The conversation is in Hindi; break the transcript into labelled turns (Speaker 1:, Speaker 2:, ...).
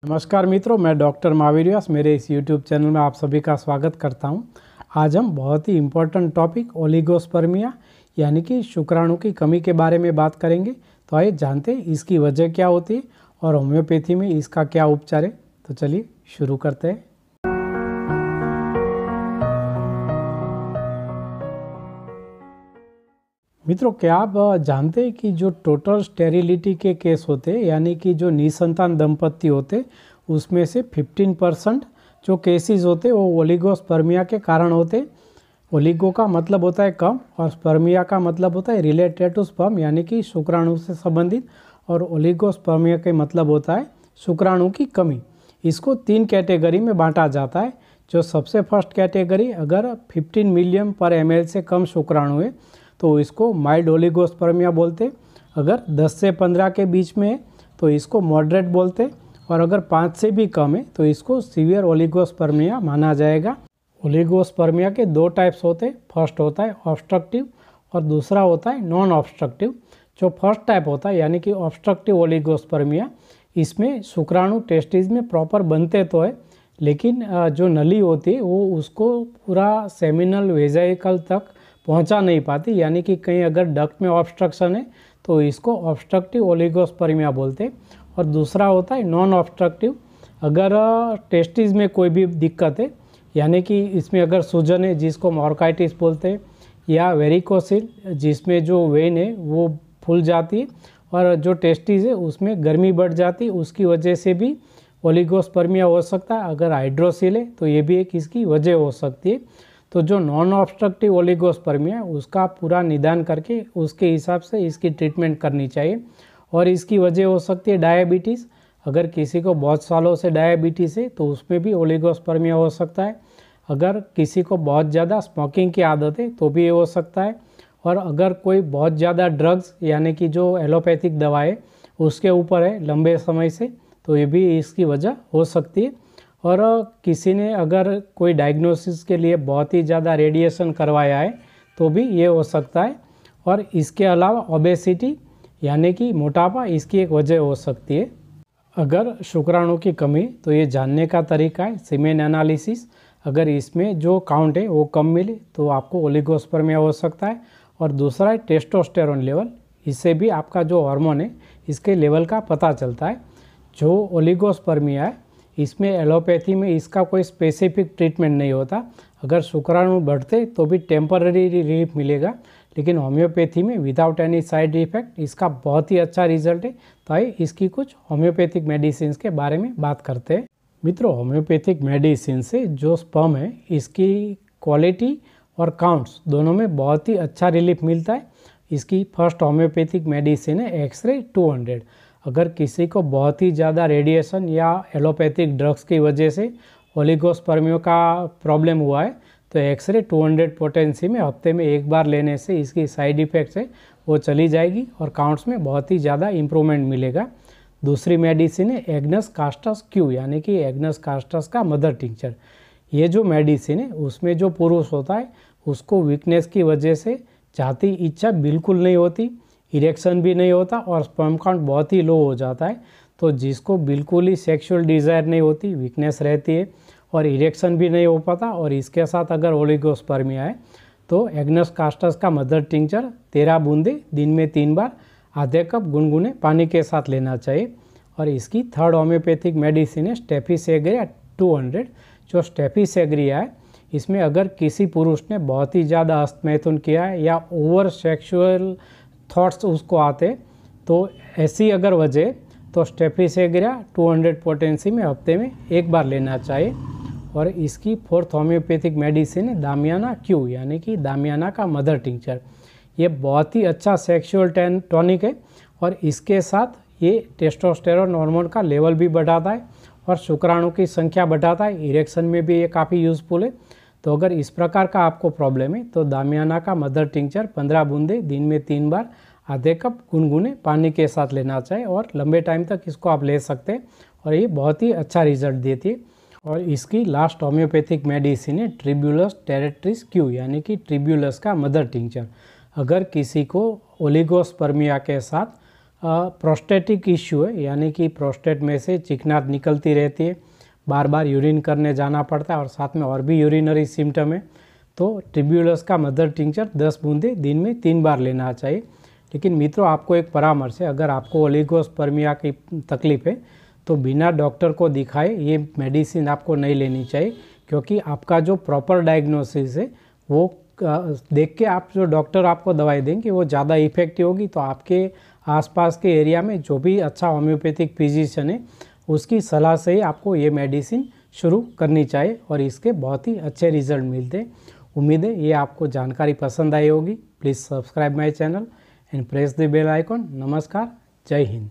Speaker 1: नमस्कार मित्रों, मैं डॉक्टर महावीर व्यास मेरे इस YouTube चैनल में आप सभी का स्वागत करता हूं। आज हम बहुत ही इम्पोर्टेंट टॉपिक ओलिगोस्पर्मिया यानी कि शुक्राणु की कमी के बारे में बात करेंगे। तो आइए जानते हैं इसकी वजह क्या होती है और होम्योपैथी में इसका क्या उपचार है। तो चलिए शुरू करते हैं। मित्रों, क्या आप जानते हैं कि जो टोटल स्टेरिलिटी के केस होते हैं यानी कि जो निसंतान दंपत्ति होते उसमें से 15% जो केसेस होते वो ओलिगोस्पर्मिया के कारण होते। ओलिगो का मतलब होता है कम और स्पर्मिया का मतलब होता है रिलेटेड टू स्पर्म यानी कि शुक्राणु से संबंधित, और ओलिगोस्पर्मिया के मतलब होता है शुक्राणु की कमी। इसको 3 कैटेगरी में बांटा जाता है। जो सबसे फर्स्ट कैटेगरी, अगर 15 मिलियन पर ml से कम शुक्राणु है तो इसको माइल्ड ओलिगोस्पर्मिया बोलते। अगर 10 से 15 के बीच में है तो इसको मॉडरेट बोलते, और अगर 5 से भी कम है तो इसको सीवियर ओलिगोस्पर्मिया माना जाएगा। ओलिगोस्पर्मिया के 2 टाइप्स होते हैं। फर्स्ट होता है ऑब्स्ट्रक्टिव और दूसरा होता है नॉन ऑब्स्ट्रक्टिव। जो फर्स्ट टाइप होता है यानी कि ऑब्स्ट्रक्टिव ओलिगोस्पर्मिया, इसमें शुक्राणु टेस्टिस में प्रॉपर बनते तो है, लेकिन जो नली होती है वो उसको पूरा सेमिनल वेजाइकल तक पहुंचा नहीं पाती, यानी कि कहीं अगर डक्ट में ऑब्स्ट्रक्शन है तो इसको ऑब्स्ट्रक्टिव ओलिगोस्पर्मिया बोलते हैं। और दूसरा होता है नॉन ऑब्स्ट्रक्टिव। अगर टेस्टिस में कोई भी दिक्कत है यानी कि इसमें अगर सूजन है जिसको मॉर्काइटिस बोलते हैं, या वेरिकोसिल जिसमें जो वेन है वो फूल जाती है और जो टेस्टिस है उसमें गर्मी बढ़ जाती है, उसकी वजह से भी ओलिगोस्पर्मिया हो सकता है। अगर हाइड्रोसिल है तो ये भी एक इसकी वजह हो सकती है। तो जो नॉन ऑब्स्ट्रक्टिव ओलिगोस्पर्मिया है उसका पूरा निदान करके उसके हिसाब से इसकी ट्रीटमेंट करनी चाहिए। और इसकी वजह हो सकती है डायबिटीज़। अगर किसी को बहुत सालों से डायबिटीज़ है तो उसमें भी ओलिगोस्पर्मिया हो सकता है। अगर किसी को बहुत ज़्यादा स्मोकिंग की आदत है तो भी ये हो सकता है। और अगर कोई बहुत ज़्यादा ड्रग्स यानी कि जो एलोपैथिक दवाएँ उसके ऊपर है लंबे समय से, तो ये भी इसकी वजह हो सकती है। और किसी ने अगर कोई डायग्नोसिस के लिए बहुत ही ज़्यादा रेडिएशन करवाया है तो भी ये हो सकता है। और इसके अलावा ओबेसिटी यानी कि मोटापा इसकी एक वजह हो सकती है। अगर शुक्राणु की कमी, तो ये जानने का तरीका है सीमेन एनालिसिस। अगर इसमें जो काउंट है वो कम मिले तो आपको ओलिगोस्पर्मिया हो सकता है। और दूसरा है टेस्टोस्टेरोन लेवल। इससे भी आपका जो हार्मोन है इसके लेवल का पता चलता है। जो ओलिगोस्पर्मिया है इसमें एलोपैथी में इसका कोई स्पेसिफिक ट्रीटमेंट नहीं होता। अगर शुक्राणु बढ़ते तो भी टेम्पररी रिलीफ मिलेगा, लेकिन होम्योपैथी में विदाउट एनी साइड इफेक्ट इसका बहुत ही अच्छा रिजल्ट है। तो आइए इसकी कुछ होम्योपैथिक मेडिसिन के बारे में बात करते हैं। मित्रों, होम्योपैथिक मेडिसिन से जो स्पर्म है इसकी क्वालिटी और काउंट्स दोनों में बहुत ही अच्छा रिलीफ मिलता है। इसकी फर्स्ट होम्योपैथिक मेडिसिन है एक्सरे 200। अगर किसी को बहुत ही ज़्यादा रेडिएशन या एलोपैथिक ड्रग्स की वजह से ओलिगोस्पर्मिया का प्रॉब्लम हुआ है तो एक्सरे 200 पोटेंसी में हफ्ते में एक बार लेने से इसकी साइड इफ़ेक्ट्स है वो चली जाएगी और काउंट्स में बहुत ही ज़्यादा इम्प्रूवमेंट मिलेगा। दूसरी मेडिसिन है एग्नस कास्टस क्यू यानी कि एग्नस कास्टस का मदर टिंचर। ये जो मेडिसिन है उसमें जो पुरुष होता है उसको वीकनेस की वजह से चाहती इच्छा बिल्कुल नहीं होती, इरेक्शन भी नहीं होता और स्पर्म काउंट बहुत ही लो हो जाता है। तो जिसको बिल्कुल ही सेक्सुअल डिज़ायर नहीं होती, वीकनेस रहती है और इरेक्शन भी नहीं हो पाता, और इसके साथ अगर ओलिगोस्पर्मिया है तो एग्नस कास्टस का मदर टिंचर 13 बूंदे दिन में 3 बार आधे कप गुनगुने पानी के साथ लेना चाहिए। और इसकी थर्ड होम्योपैथिक मेडिसिन है स्टेफिसेग्रिया 200। जो स्टेफिसेग्रिया है इसमें अगर किसी पुरुष ने बहुत ही ज़्यादा हस्तमैथुन किया है या ओवर सेक्शुअल थॉट्स उसको आते तो ऐसी अगर वजह तो स्टेफिसेग्रिया 200 पोटेंसी में हफ्ते में एक बार लेना चाहिए। और इसकी फोर्थ होम्योपैथिक मेडिसिन है दामियाना क्यू यानी कि दामियाना का मदर टिंचर। ये बहुत ही अच्छा सेक्सुअल टॉनिक है और इसके साथ ये टेस्टोस्टेरोन हार्मोन का लेवल भी बढ़ाता है और शुक्राणु की संख्या बढ़ाता है। इरेक्शन में भी ये काफ़ी यूज़फुल है। तो अगर इस प्रकार का आपको प्रॉब्लम है तो दामियाना का मदर टिंचर 15 बूंदे दिन में 3 बार आधे कप गुनगुने पानी के साथ लेना चाहिए और लंबे टाइम तक इसको आप ले सकते हैं और ये बहुत ही अच्छा रिजल्ट देती है। और इसकी लास्ट होम्योपैथिक मेडिसिन है ट्रिब्यूलस टेरेट्रिस क्यू यानी कि ट्रिब्यूलस का मदर टिंचर। अगर किसी को ओलिगोस्पर्मिया के साथ प्रोस्टेटिक इश्यू है, यानी कि प्रोस्टेट में से चिकनाहट निकलती रहती है, बार बार यूरिन करने जाना पड़ता है और साथ में और भी यूरिनरी सिम्टम है, तो ट्रिब्यूलस का मदर टिंचर 10 बूंदे दिन में 3 बार लेना चाहिए। लेकिन मित्रों, आपको एक परामर्श है, अगर आपको ओलिगोस्पर्मिया की तकलीफ है तो बिना डॉक्टर को दिखाए ये मेडिसिन आपको नहीं लेनी चाहिए, क्योंकि आपका जो प्रॉपर डायग्नोसिस है वो देख के आप जो डॉक्टर आपको दवाई देंगे वो ज़्यादा इफेक्टिव होगी। तो आपके आसपास के एरिया में जो भी अच्छा होम्योपैथिक फिजिशियन है उसकी सलाह से ही आपको ये मेडिसिन शुरू करनी चाहिए और इसके बहुत ही अच्छे रिजल्ट मिलते हैं। उम्मीद है ये आपको जानकारी पसंद आई होगी। Please subscribe my channel and press the bell icon. नमस्कार, जय हिंद।